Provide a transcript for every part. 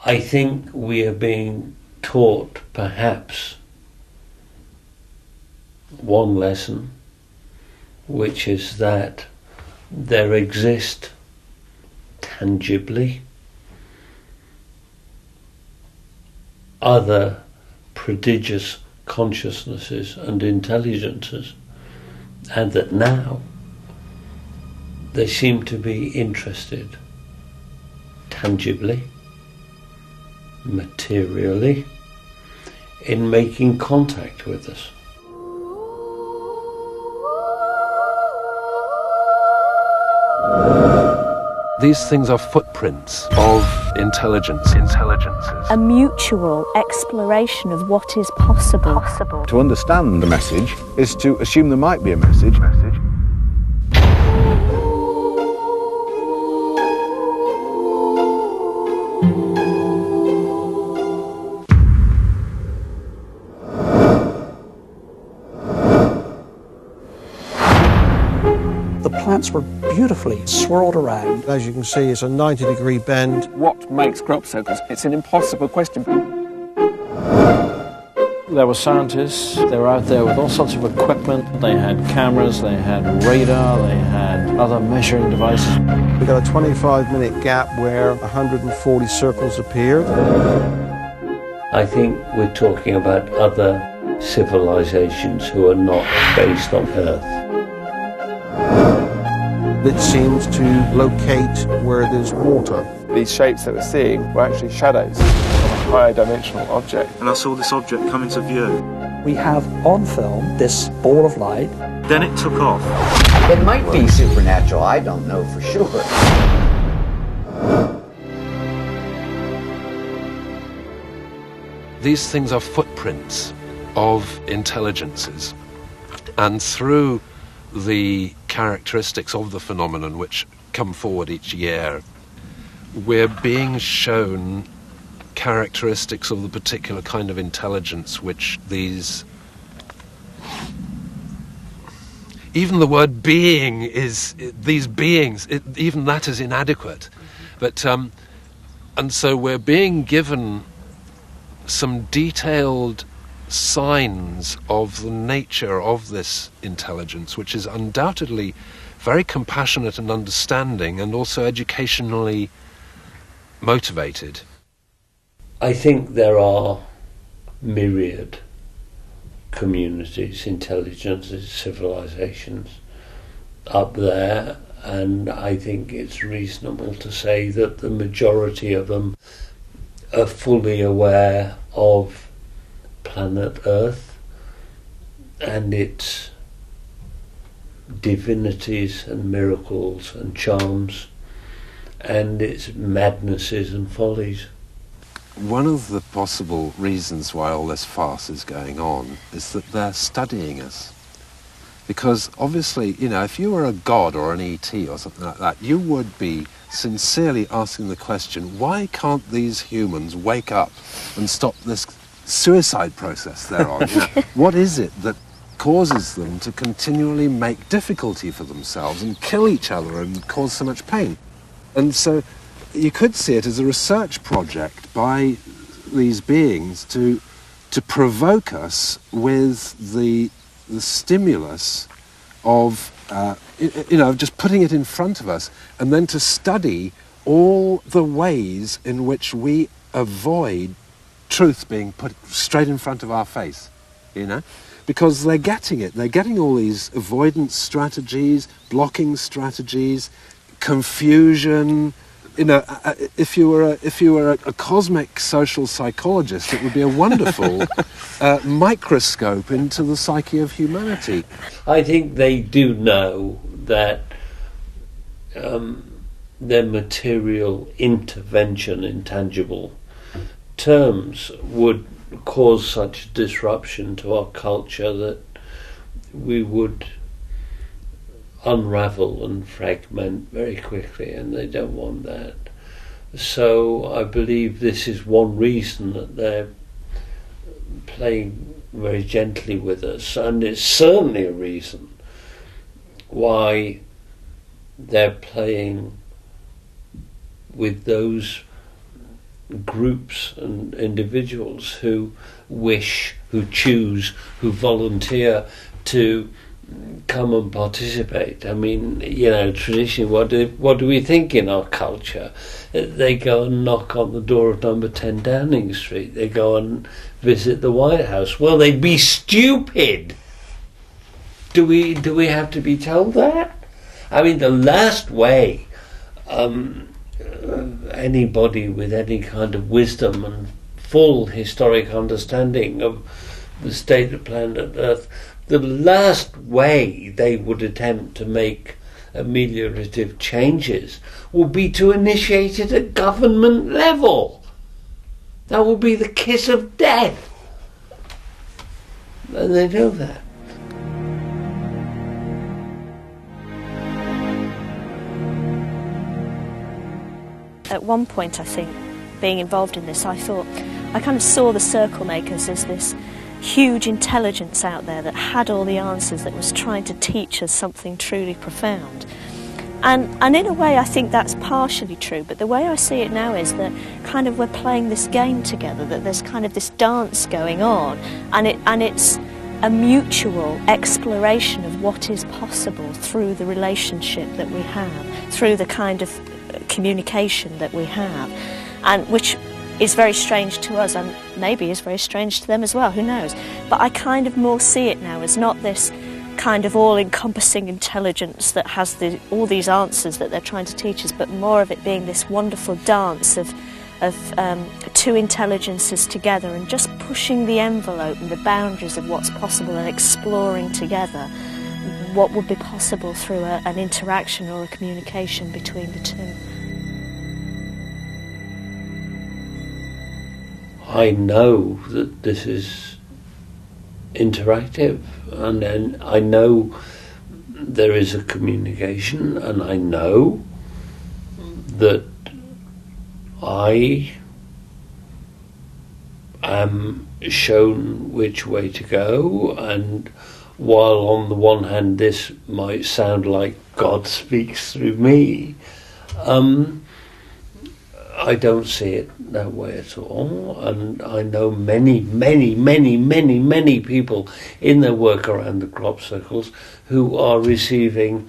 I think we are being taught perhaps one lesson, which is that there exist tangibly other prodigious consciousnesses and intelligences, and that now they seem to be interested tangibly, materially, in making contact with us. These things are footprints of intelligences. A mutual exploration of what is possible. To understand the message is to assume there might be a message. The plants were beautifully swirled around. As you can see, it's a 90-degree bend. What makes crops so good? It's an impossible question. There were scientists, they were out there with all sorts of equipment. They had cameras, they had radar, they had other measuring devices. We got a 25-minute gap where 140 circles appeared. I think we're talking about other civilizations who are not based on Earth. That seems to locate where there's water. These shapes that we're seeing were actually shadows of a higher dimensional object. And I saw this object come into view. We have on film this ball of light. Then it took off. It might be supernatural, I don't know for sure. These things are footprints of intelligences, and through the characteristics of the phenomenon which come forward each year, we're being shown characteristics of the particular kind of intelligence which these... Even the word being is... These beings, even that is inadequate. But, and so we're being given some detailed signs of the nature of this intelligence, which is undoubtedly very compassionate and understanding, and also educationally motivated. I think there are myriad communities, intelligences, civilizations up there, and I think it's reasonable to say that the majority of them are fully aware of planet Earth and its divinities and miracles and charms and its madnesses and follies. One of the possible reasons why all this farce is going on is that they're studying us. Because obviously, you know, if you were a god or an E.T. or something like that, you would be sincerely asking the question, why can't these humans wake up and stop this suicide process they're on? You know, what is it that causes them to continually make difficulty for themselves and kill each other and cause so much pain? And so you could see it as a research project by these beings to provoke us with the stimulus of just putting it in front of us, and then to study all the ways in which we avoid truth being put straight in front of our face, you know, because they're getting it. They're getting all these avoidance strategies, blocking strategies, confusion. You know, if you were a cosmic social psychologist, it would be a wonderful microscope into the psyche of humanity. I think they do know that their material intervention in tangible terms would cause such disruption to our culture that we would unravel and fragment very quickly, and they don't want that. So I believe this is one reason that they're playing very gently with us, and it's certainly a reason why they're playing with those groups and individuals who wish, who choose, who volunteer to come and participate. I mean, traditionally, what do we think in our culture? They go and knock on the door of number 10 Downing Street. They go and visit the White House. Well, they'd be stupid. Do we have to be told that? I mean, the last way anybody with any kind of wisdom and full historic understanding of the state of planet Earth, the last way they would attempt to make ameliorative changes would be to initiate it at government level. That would be the kiss of death. And they know that. At one point, I think, being involved in this, I kind of saw the circle makers as this huge intelligence out there that had all the answers, that was trying to teach us something truly profound. And in a way, I think that's partially true, but the way I see it now is that kind of we're playing this game together, that there's kind of this dance going on, and it's a mutual exploration of what is possible through the relationship that we have, through the kind of communication that we have, and which is very strange to us and maybe is very strange to them as well, who knows. But I kind of more see it now as not this kind of all-encompassing intelligence that has all these answers that they're trying to teach us, but more of it being this wonderful dance of two intelligences together and just pushing the envelope and the boundaries of what's possible and exploring together what would be possible through an interaction or a communication between the two. I know that this is interactive, and then I know there is a communication, and I know that I am shown which way to go, and while on the one hand this might sound like God speaks through me, I don't see it that way at all. And I know many people in their work around the crop circles who are receiving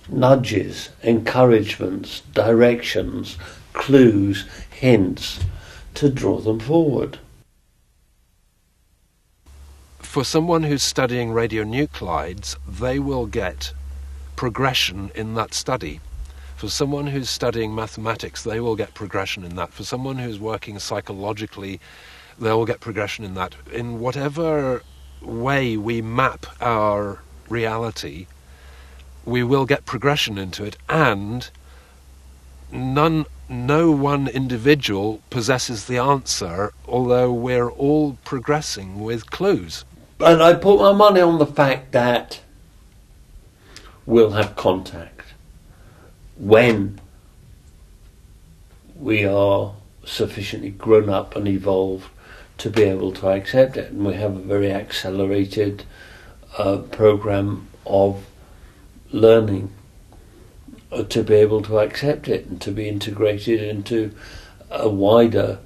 nudges, encouragements, directions, clues, hints to draw them forward. For someone who's studying radionuclides, they will get progression in that study. For someone who's studying mathematics, they will get progression in that. For someone who's working psychologically, they will get progression in that. In whatever way we map our reality, we will get progression into it, and no one individual possesses the answer, although we're all progressing with clues. And I put my money on the fact that we'll have contact when we are sufficiently grown up and evolved to be able to accept it. And we have a very accelerated program of learning to be able to accept it and to be integrated into a wider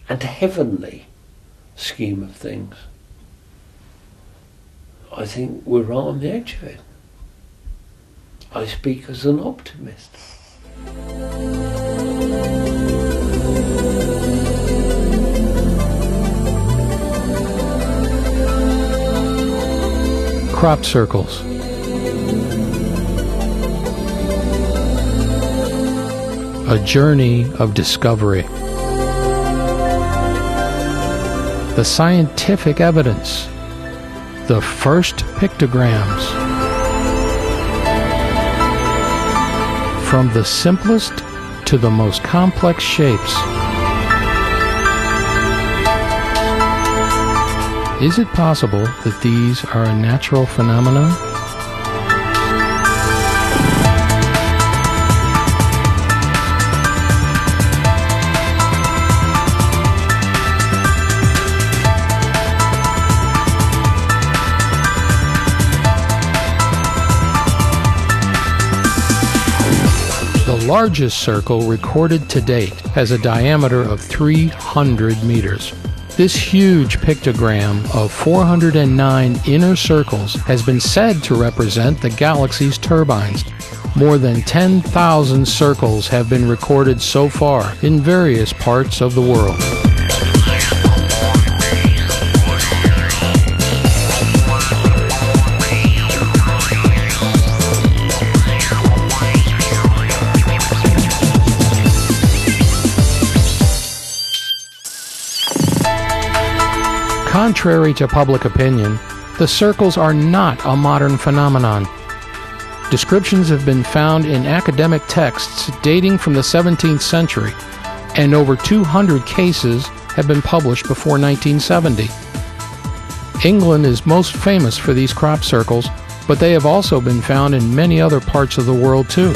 and heavenly scheme of things. I think we're right on the edge of it. I speak as an optimist. Crop circles. A journey of discovery. The scientific evidence. The first pictograms. From the simplest to the most complex shapes. Is it possible that these are a natural phenomenon? The largest circle recorded to date has a diameter of 300 meters. This huge pictogram of 409 inner circles has been said to represent the galaxy's turbines. More than 10,000 circles have been recorded so far in various parts of the world. Contrary to public opinion, the circles are not a modern phenomenon. Descriptions have been found in academic texts dating from the 17th century, and over 200 cases have been published before 1970. England is most famous for these crop circles, but they have also been found in many other parts of the world too.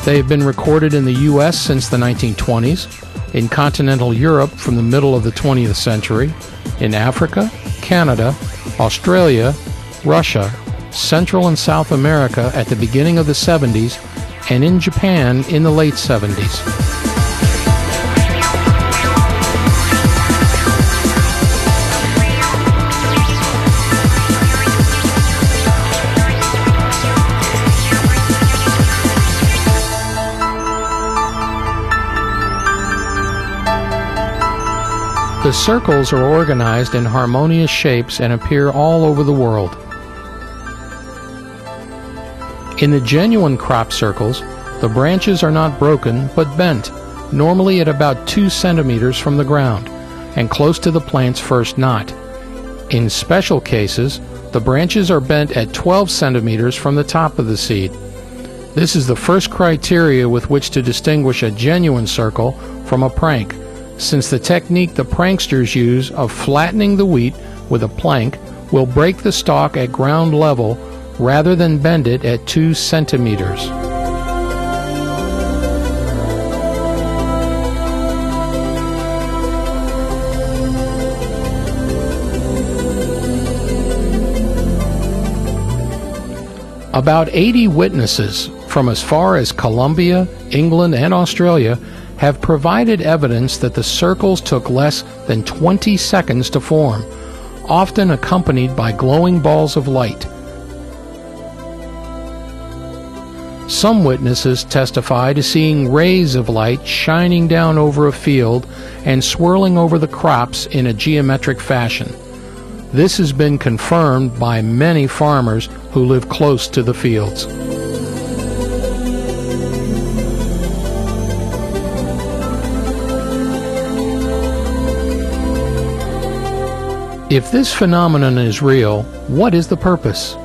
They have been recorded in the U.S. since the 1920s, in continental Europe from the middle of the 20th century, in Africa, Canada, Australia, Russia, Central and South America at the beginning of the 70s, and in Japan in the late 70s. The circles are organized in harmonious shapes and appear all over the world. In the genuine crop circles, the branches are not broken but bent, normally at about 2 centimeters from the ground, and close to the plant's first knot. In special cases, the branches are bent at 12 centimeters from the top of the seed. This is the first criteria with which to distinguish a genuine circle from a prank, since the technique the pranksters use of flattening the wheat with a plank will break the stalk at ground level rather than bend it at 2 centimeters. About 80 witnesses from as far as Colombia, England, and Australia have provided evidence that the circles took less than 20 seconds to form, often accompanied by glowing balls of light. Some witnesses testify to seeing rays of light shining down over a field and swirling over the crops in a geometric fashion. This has been confirmed by many farmers who live close to the fields. If this phenomenon is real, what is the purpose?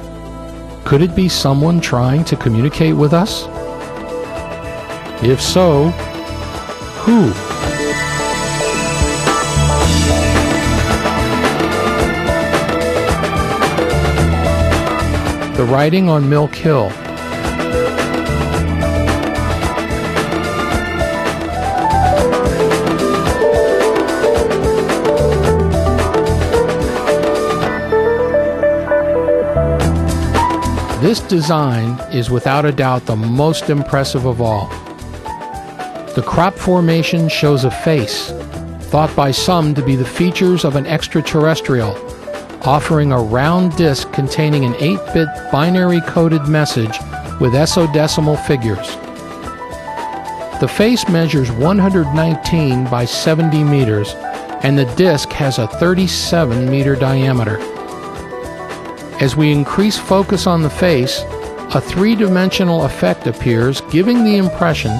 Could it be someone trying to communicate with us? If so, who? The writing on Milk Hill. This design is without a doubt the most impressive of all. The crop formation shows a face, thought by some to be the features of an extraterrestrial, offering a round disc containing an 8-bit binary-coded message with exodecimal figures. The face measures 119 by 70 meters, and the disc has a 37-meter diameter. As we increase focus on the face, a three-dimensional effect appears, giving the impression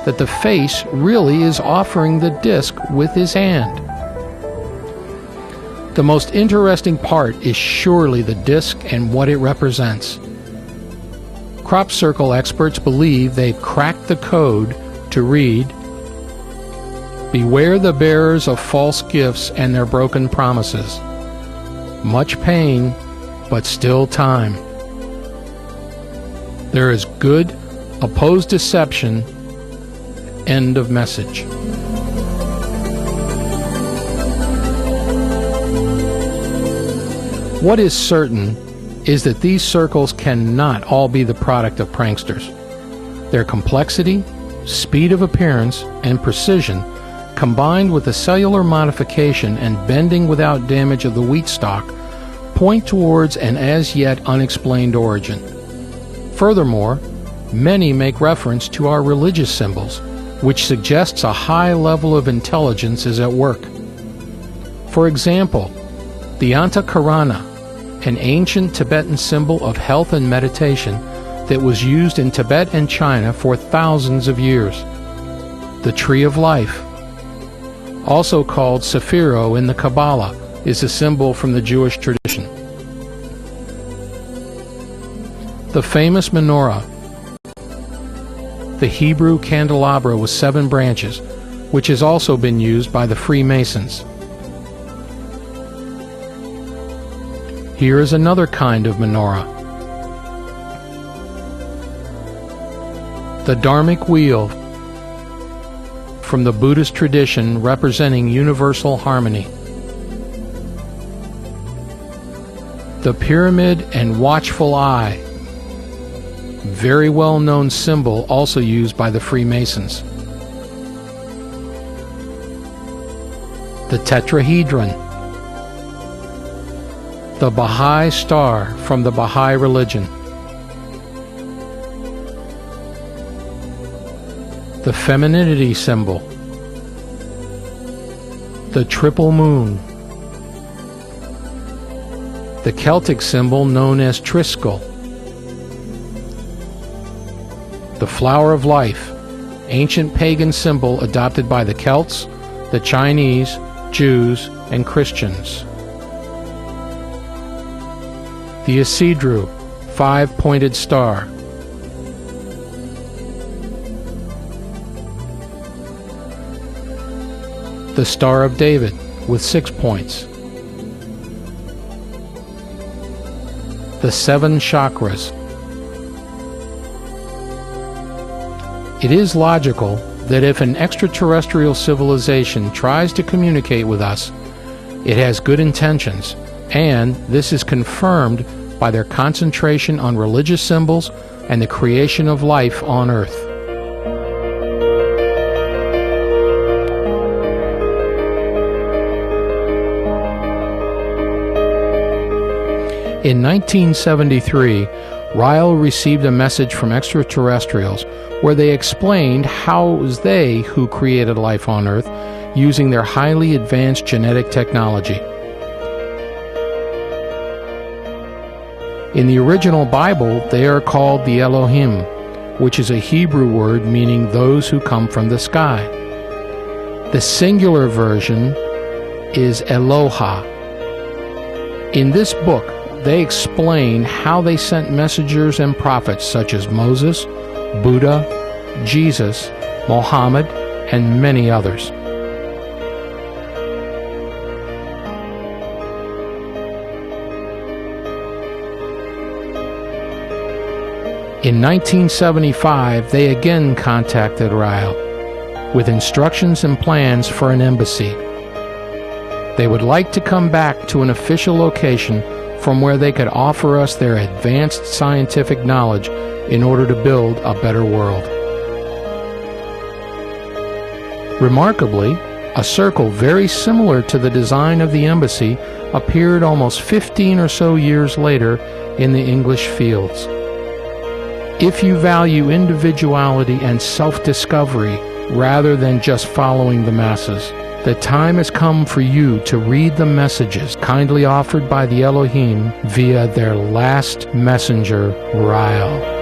that the face really is offering the disc with his hand. The most interesting part is surely the disc and what it represents. Crop circle experts believe they've cracked the code to read, "Beware the bearers of false gifts and their broken promises. Much pain, but still time. There is good, oppose deception." End of message. What is certain is that these circles cannot all be the product of pranksters. Their complexity, speed of appearance, and precision, combined with the cellular modification and bending without damage of the wheat stalk, point towards an as yet unexplained origin. Furthermore, many make reference to our religious symbols, which suggests a high level of intelligence is at work. For example, the Antakarana, an ancient Tibetan symbol of health and meditation that was used in Tibet and China for thousands of years. The Tree of Life, also called Sephiro in the Kabbalah, is a symbol from the Jewish tradition. The famous menorah, the Hebrew candelabra with 7 branches, which has also been used by the Freemasons. Here is another kind of menorah. The Dharmic wheel, from the Buddhist tradition, representing universal harmony. The pyramid and watchful eye, very well-known symbol also used by the Freemasons. The tetrahedron, the Baha'i star from the Baha'i religion. The femininity symbol, the triple moon, the Celtic symbol known as Triskel, the flower of life, ancient pagan symbol adopted by the Celts, the Chinese, Jews, and Christians. The Isidru, 5-pointed star. The Star of David, with 6 points. The 7 chakras. It is logical that if an extraterrestrial civilization tries to communicate with us, it has good intentions, and this is confirmed by their concentration on religious symbols and the creation of life on Earth. In 1973, Rael received a message from extraterrestrials where they explained how it was they who created life on Earth using their highly advanced genetic technology. In the original Bible, they are called the Elohim, which is a Hebrew word meaning those who come from the sky. The singular version is Eloha. In this book, they explain how they sent messengers and prophets such as Moses, Buddha, Jesus, Mohammed, and many others. In 1975, they again contacted Rael with instructions and plans for an embassy. They would like to come back to an official location from where they could offer us their advanced scientific knowledge in order to build a better world. Remarkably, a circle very similar to the design of the embassy appeared almost 15 or so years later in the English fields. If you value individuality and self-discovery rather than just following the masses, the time has come for you to read the messages kindly offered by the Elohim via their last messenger, Rael.